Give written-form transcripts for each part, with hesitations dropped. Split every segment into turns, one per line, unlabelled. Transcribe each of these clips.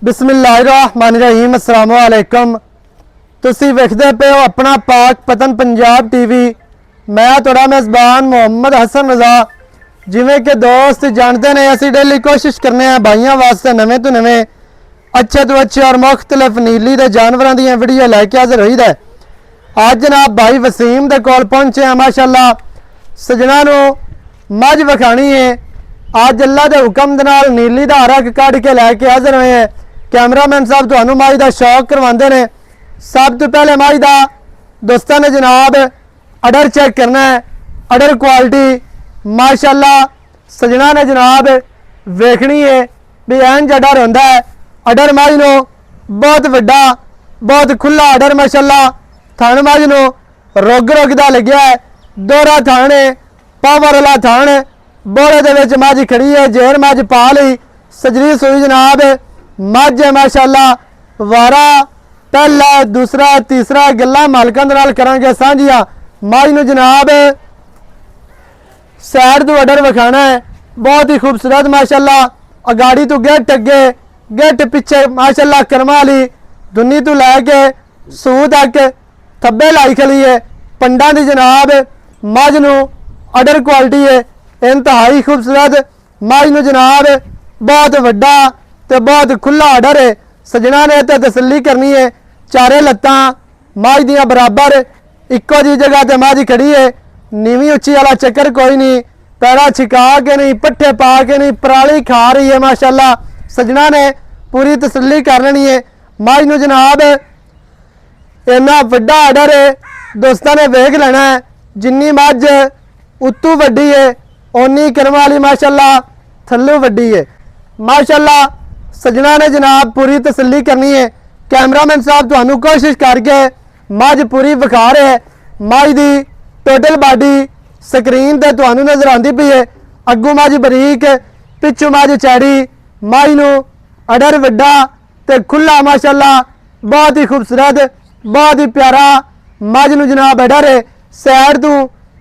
बिस्मिल्लाहिर्रहमानिर्रहीम अस्सलाम वालेकुम। तुसी वेखदे पे हो अपना पाक पतन पंजाब टीवी। मैं थोड़ा मेज़बान मोहम्मद हसन रज़ा। जिमें कि दोस्त जानते ने असी डेली कोशिश करने हैं भाइयों वास्ते नवे तो नवे अच्छे तो अच्छे और मुख्तलिफ नीली के जानवरों दी वीडियो लैके हाजिर होई है। आज जनाब भाई वसीम दे कोल पहुंचे हैं। माशाअल्लाह सजना नू मझ विखानी है। आज अल्लाह के हुक्म दे नाल नीली दा रख कढ़ के लैके हाजिर होए हैं। कैमरामैन साहब तुहानू मझ दा शौक करवाते हैं। सब तो पहले मझ दा दोस्तों ने जनाब अडर चेक करना है। अडर क्वालिटी माशाअल्लाह सजना ने जनाब वेखनी है भी इंज अडर होंदा है। अडर मझ नू बहुत वड्डा बहुत खुला अडर माशाअल्लाह। थान मझ नू रुग दा लग्या है। दोहरा थान है पावर वाला थान। बोरे दे विच मझ खड़ी है। जेर मझ पा ली सजरी सूई जनाब मझ है माशाअल्लाह। वारा पहला दूसरा तीसरा गल्लां मालकां दे नाल करांगे सांझियां। मझ नू जनाब सैड तो अडर विखाना है। बहुत ही खूबसूरत माशाअल्लाह। अगाड़ी तो गेट अगे गेट पिछे माशाअल्लाह करमा वाली दुनी तो लैके सूह तक थब्बे लाई खली है। पंडा दी जनाब मझ नू अडर क्वालिटी है इंतहाई खूबसूरत। मझ नू जनाब बहुत वड्डा ते बहुत खुला अडर है। सजना ने तो तसल्ली करनी है। चारे लत्तां मझ दियां बराबर इक्को जी जगह ते मझ खड़ी है। नीवी उच्ची वाला चक्कर कोई नहीं। पैरा छिका के नहीं पट्ठे पा के नहीं पराली खा रही है माशाअल्लाह। सजना ने पूरी तसल्ली कर लेनी है। मझ नू जनाब इन्ना वड्डा अडर है दोस्तों ने वेख लेना है। जिन्नी मझ उत्तू वड्डी है उन्नी करम वाली माशाअल्लाह थल्लू वड्डी है माशाअल्लाह। सजना ने जनाब पूरी तसल्ली करनी है। कैमरामैन साहब तुहानू कोशिश करके मझ पूरी विखा रहे हैं। मझ दी टोटल बॉडी स्क्रीन ते तुहानू नजर आती पई है। अगू मझ बरीक पिछू मझ चैड़ी। मझ नू अडर वड्डा ते खुला माशाअल्लाह बहुत ही खूबसूरत बहुत ही प्यारा मझ नू जनाब अडर है। सैड तू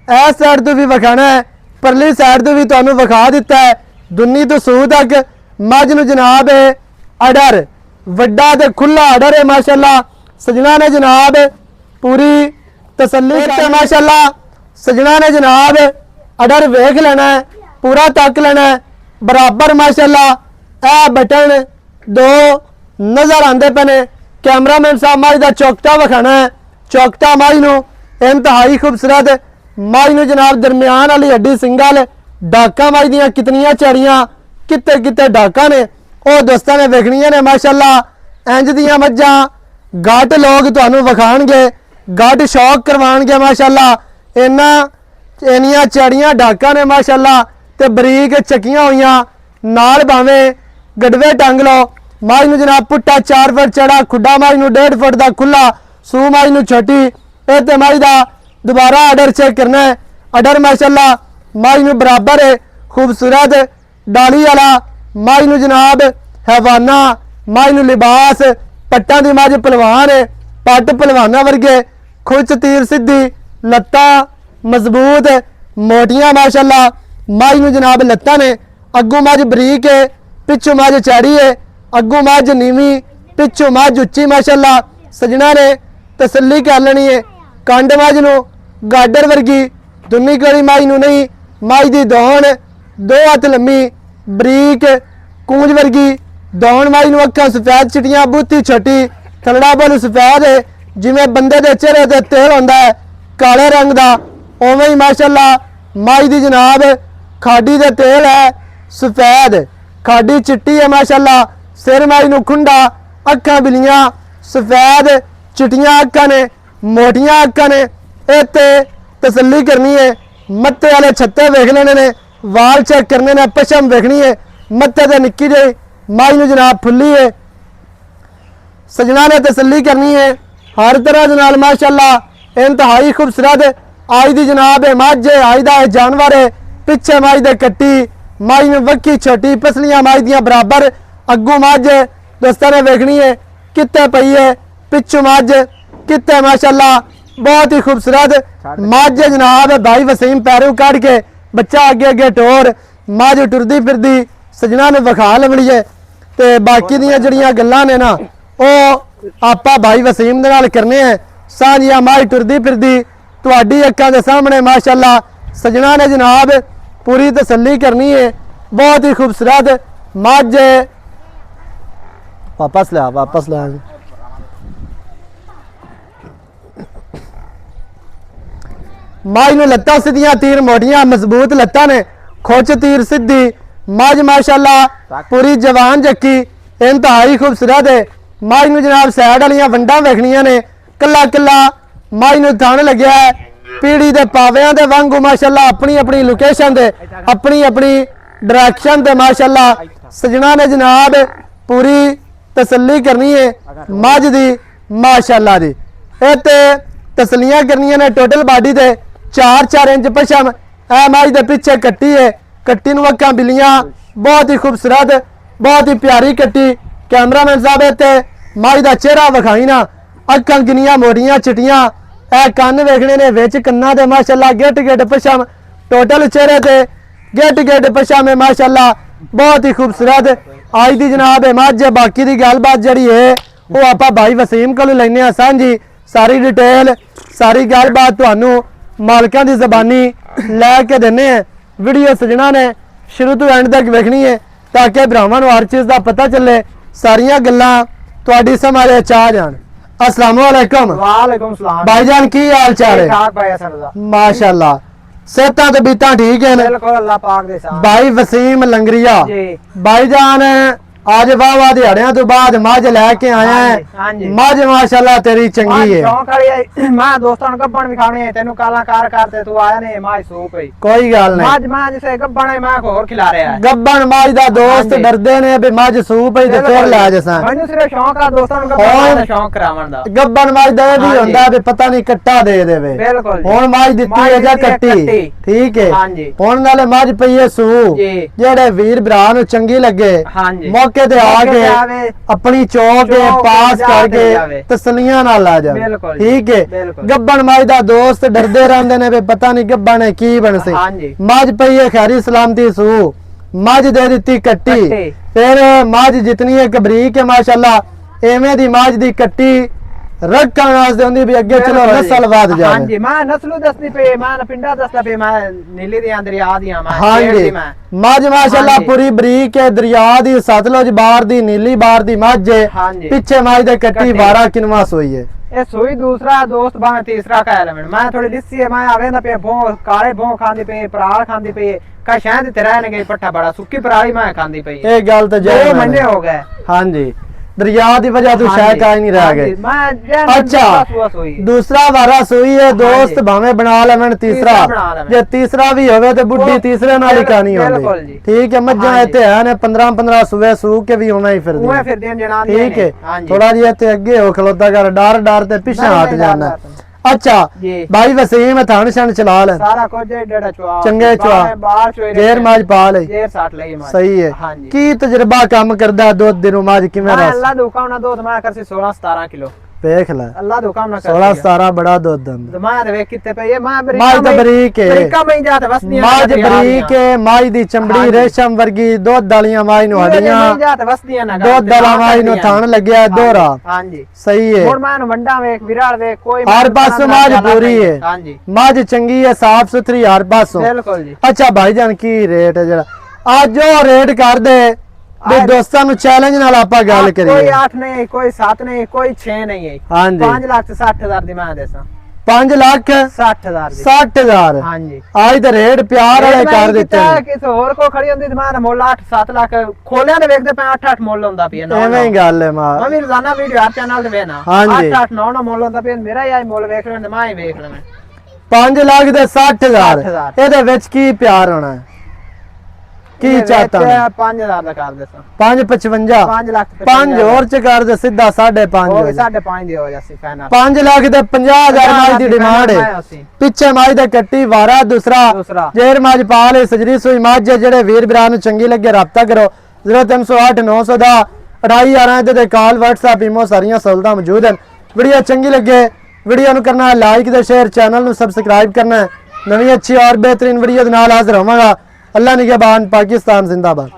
इस सैड तो भी विखाना है परली सैड तो भी तुहानू विखा दिता है। दुनी तो सूह तक मझ नू जनाब अडर वड्डा ते खुला अडर है माशाअल्लाह। सजना ने जनाब पूरी तसल्ली करके माशाअल्लाह सजना ने जनाब अडर वेख लेना है पूरा तक लेना है बराबर माशाअल्लाह। ए बटन दो नजर आते पे ने। कैमरामैन साहब मझ दा चौकटा विखाना है। चौकटा मझ नू इंतहाई खूबसूरत मझ नू जनाब दरम्यान वाली हड्डी सिंगल डाका मझ दियां कितनियां चढ़ियां किते किते डाका ने वो दोस्तों ने वेखनियां ने माशाअल्लाह। इंज दियां मज्जां गट लोग तुहानू विखाणगे गट शौक करवाणगे माशाअल्लाह। इन्नियां चढ़ियां डाका ने माशाअल्लाह ते बरीक चकियां हुईयां नाल भावें गडवे टंग लो। मझ नू जनाब पुट्टा 4 फुट चढ़ा खुड्डा मझ नू 1.5 फुट का खुला सूह मझ नू छोटी। इह मझ दा दोबारा अडर चेक करना है। अडर माशाअल्लाह मझ नू बराबर है खूबसूरत डाली वाला मझ नू जनाब हैवाना मझ नू लिबास पट्टां दी मझ पलवान है। पट पलवाना वर्गे खुच तीर सीधी लत्तां मजबूत मोटियां माशाअल्लाह। मझ नू जनाब लत्तां ने अगू मझ बरीक है पिछू मझ चैड़ी है। अगू मझ नीवी पिछू मझ उच्ची माशाअल्लाह। सजना ने तसल्ली कर लेनी है। कंड मझ नू गाडर वर्गी दुनी कड़ी मझ नू नहीं। मझ दी दौण 2 हथ लम्मी बरीक कूंज वर्गी दौण मझ नू अखां सफेद चिटियां बूथी छोटी थलड़ा बोल सफेद है जिमें बंदे दे चेहरे ते तेल होंदा है काले रंग दा उवें ही माशाअल्लाह। मझ दी जनाब खाडी दे तेल है सफेद खाडी चिट्टी है माशाअल्लाह। सिर मझ नू खुंडा अखां बिलियां सफेद चिटियां अखां ने मोटियां अखां ने। इत्ते तसल्ली करनी है। मत्थे वाले छत्ते वेख लेने ने वाल चेक करने ने पशम वेखनी है। मत्थे ते निक्की जी मझ नू जनाब फुल्ली है। सजना ने तसल्ली करनी है हर तरह दे नाल माशाअल्लाह इंतहाई खूबसूरत आज दी जनाब है मझ है आज दा जानवर है। पिछे मझ दे कट्टी मझ नू वक्की छोटी पसलियां मझ दियां बराबर अगू मझ दोस्तों ने वेखनी है कित्ते पई है पिछू मझ कित्ते माशाअल्लाह बहुत ही खूबसूरत मझ जनाब भाई वसीम पैरों कढ़ के बच्चा अगे अगे टोर मझ टुरदी फिरदी सजना ने विखा लवड़ी है। ਤੇ ਬਾਕੀ ਦੀਆਂ ਜਿਹੜੀਆਂ ਗੱਲਾਂ ਨੇ ਨਾ ਉਹ ਆਪਾਂ ਭਾਈ ਵਸੀਮ ਦੇ ਨਾਲ ਕਰਨੇ ਆ। ਸਾਂਝੀਆਂ ਮਾਈ ਟੁਰਦੀ ਫਿਰਦੀ ਤੁਹਾਡੀ ਅੱਖਾਂ ਦੇ ਸਾਹਮਣੇ ਮਾਸ਼ਾਅੱਲਾ ਸਜਣਾ ਨੇ जनाब पूरी तसल्ली करनी है। बहुत ही खूबसूरत मझ वापस ला माई नूं लत्तां सीधियां तीर मोटियां मजबूत लत्तां ने खुच तीर सीधी मझ माशाअल्लाह पूरी जवान जक्की इंतहाई खूबसूरत है। माई नूं जनाब सैड वालियां वंडां वेखणियां ने कला कला माई नूं थण लग्या है पीड़ी दे पावियां दे वांगू माशाअल्लाह अपनी अपनी लोकेशन दे अपनी अपनी डायरेक्शन दे माशाअल्लाह सजना ने जनाब पूरी तसल्ली करनी है मझ दी माशाअल्लाह दी। ए ते तसलियां करनियां ने टोटल बॉडी दे 4-4 इंच पछम ए मझ दे पीछे कट्टी है। कट्टी नूं अक्खां बिल्लियां बहुत ही खूबसूरत बहुत ही प्यारी कट्टी। कैमरामैन साहब इत्ते मझ दा चेहरा विखाई ना अक्खां किन्नियां मोटियां चिट्टियां ए कन्न वेखने ने विच कन्नां दे माशाअल्लाह गिट गिट पछम टोटल चेहरे ते गिट गिट पछम है माशाअल्लाह बहुत ही खूबसूरत आज दी जनाब मझ। बाकी दी गलबात जिहड़ी है वो आपां भाई वसीम कोलों लैने आ सांझी सारी डिटेल सारी गलबात तुहानूं मालकां दी ज़बानी लैके देने हैं। वीडियो सजना ने शुरू तो एंड तक वेखनी है ताकि भरावां नूं हर चीज़ दा पता चले सारियां गल्लां तुहाडी समझ च आ जाण। अस्सलाम वालेकुम।
वालेकुम सलाम
भाईजान की हाल चाल है?
ठीक भाई सरदा
माशाअल्लाह सेहतां ते बीतां ठीक है ना?
बिल्कुल अल्लाह पाक दे साथ।
भाई वसीम लंगरिया
जी
भाईजान आज वाह दिहाड़ियां तो बाद मझ लैके आया
हाँ
है
जी।
मझ माशाअल्लाह तेरी चंगी है।
शौक वाली मैं दोस्तां नूं गब्बण विखाने है तेनू काला कार करते तू आया ने मां सूप है
कोई गल नहीं
मैं जिसे गब्बण है मैं होर खिला रहा है
गब्बन मझ दा दोस्त
हाँ जी।
डरदे ने भी मझ सूप ही ते फिर लै जसा
मैनू सिर्फ शौक आ दोस्तां नूं गब्बण दा शौक करावन दा।
गब्बन मझ दा भी
हाँ जी।
हुंदा भी पता नहीं कट्टा दे देवे
बिल्कुल जी।
हुण मझ दित्ती है जा
दित्ती है
कट्टी ठीक है
हाँ जी।
हुण नाले मझ पई है सू
जी।
जेड़े वीर भरा नूं चंगी लगे
हाँ जी।
मौके ते आ
मौके
के
ते आवे,
अपनी चौक के
चौक
पास
जा के
करके
जावे।
तसलियां नाल आ जावे
बिल्कुल जी,
ठीक है।
बिल्कुल।
गब्बन मझ दा दोस्त डरदे रहंदे ने भी पता नहीं गब्बन है की बनसी
हाँ जी।
मझ पई है खैरी सलामती सू मझ दे दित्ती कट्टी
कट्टी।
फिर मझ जितनी है कबरीक है माशाअल्लाह एवें दी मझ दी कट्टी रखण वास्ते हुंदी भी अगे चलो
बिल्कुल जी।
नस्ल वध
हाँ
जावे
जी मैं नस्लू दसदी पे मैं पिंडा दसदा पे मैं नीली दी दरिया दी मैं
हाँ
शेर
जी
दी मैं
मझ माशाअल्लाह
हाँ जी।
पूरी बरीक है दरिया दी सतलुज बार दी नीली बार दी मझ है
हाँ जी।
पीछे मझ दे कट्टी
कट्टी।
12 किनवा सोई है
ये सुई दूसरा दोस्त भावे तीसरा का एलिमेंट मैं थोड़ी लिस्सी है मैं आवेंदा पे भों काले भों खांदी पे पराल खांदी पे का शायद तेरा ने पट्ठा बड़ा सुक्की पराली मैं खांदी पे
ये गल तो
2 महीने हो गए
हाँ जी दरिया दी वजह तू
हाँ
शायद
जी,
का ही नहीं रह
हाँ
गए
जी, मैं
अच्छा दूसरा वारा सोई है दोस्त
जी।
भावे बना लेवन तीसरा
तीसरा बना लेवन।
जे तीसरा भी होवे तो बुढ़ी
वो
तीसरे नाल ही कहानी
बिल्कुल
होंदी
जी।
ठीक है मज्जा
हाँ
इत्ते है ने 15 सुबह सू के भी होना ही फिर
उहे फिर दिन जनानी
ठीक है
हाँ जी।
थोड़ा जी इत्ते अगे हो खलोता कर डर डर ते पीछे
नहीं,
हट
नहीं,
जाना
डर, डर।
अच्छा
जी।
भाई वसीम थान शन चला ले
सारा कुछ डेढ़ा चुआ
चंगे चुआ
बाहर चोई
जेर माज पा ले
जेर साट लई माज
सही है
हाँ जी
की तजुर्बा काम करदा दूध दिनों माज किवें
मैं
रस
अल्लाह दा हुक्म ना दूध मैं करसी 16-17 किलो
देख ले
अल्लाह दा हुक्म ना
16-17 बड़ा दूध दंद
मैं ते वे किते पे ये मैं
माज तो बरीक है
बरीका में जाते वसदियां
माज बरीक है माज दी चमड़ी
हाँ जी।
रेशम वर्गी दूध वालियां माज नु हड्डियां
जाते वसदियां ना
दूध वाला माज नु थान लगया है दोहरा
हां जी
सही है
हुन मैं वंडा वेख विराल वेख कोई
हर पासों माज पूरी है
हां जी
माज चंगी है साफ सुथरी हर पासों
बिल्कुल जी
अच्छा भाईजान की रेट है जरा आज जो रेट कर दे भी दोस्तां नु चैलेंज नाल आपा गल
कोई
करिए
8 नहीं कोई 7 नहीं कोई 6 नहीं है
हां जी
5 लाख से 60,000 दी मैं देसा
5 लाख
60,000 दी
60,000
हां जी
आज तो रेट प्यार वाले कर देते हैं
किस और को खड़ी होंदी ते मैं मोल 8-7 लाख खोलिया ने वेखदे पे 8-8 मोल होंदा पिया ना
एवें ही गल है मां
मैं भी रोजाना वीडियो हर चैनल ते वेना
हाँ जी।
8-8 9 मोल होंदा पिया मेरा ही मोल वेख लें ते मैं ही वेख लवां
5 लाख ਦੇ 60,000
60,000
ਇਹਦੇ ਵਿੱਚ ਕੀ ਪਿਆਰ ਹੋਣਾ ਹੈ ਕੀ ਚਾਹਤਾ ਹੈ
5000 ਦਾ ਕਰ ਦੇਸਾਂ
5.55
5 ਲੱਖ ਤੇ
5 ਹੋਰ ਚ ਕਰ ਦੇ ਸਿੱਧਾ 5.5
ਉਹ 5.5 ਦੀ ਹੋ ਜਾਸੀ ਫਾਈਨਲ
5 ਲੱਖ ਦੇ 50,000 ਮਾਜ ਦੀ ਡਿਮਾਂਡ ਹੈ ਪਿੱਛੇ ਮਾਜ ਦਾ ਕੱਟੀ ਵਾਰਾ ਦੂਸਰਾ
ਦੂਸਰਾ।
ਜੇਰ ਮਾਜ ਪਾ ਲੈ ਸਜਰੀ ਸੋਈ ਮਾਜ ਜਿਹੜੇ ਵੀਰ ਭਰਾ ਨੂੰ ਚੰਗੀ ਲੱਗੇ ਰਾਬਤਾ ਕਰੋ 0308 900 ਦਾ 2.5 ਇਹਦੇ ਤੇ ਕਾਲ WhatsApp ਈਮੋ ਸਾਰੀਆਂ ਸਹੂਲਤਾਂ ਮੌਜੂਦ ਹਨ ਵੀਡੀਓ ਚੰਗੀ ਲੱਗੇ वीडियो ਨੂੰ करना है लाइक ਤੇ शेयर चैनल ਨੂੰ सब्सक्राइब करना है नवी अच्छी और बेहतरीन वीडियो ਦੇ ਨਾਲ ਹਾਜ਼ਰ ਹੋਵਾਂਗਾ अल्लाह निगहबान पाकिस्तान जिंदाबाद।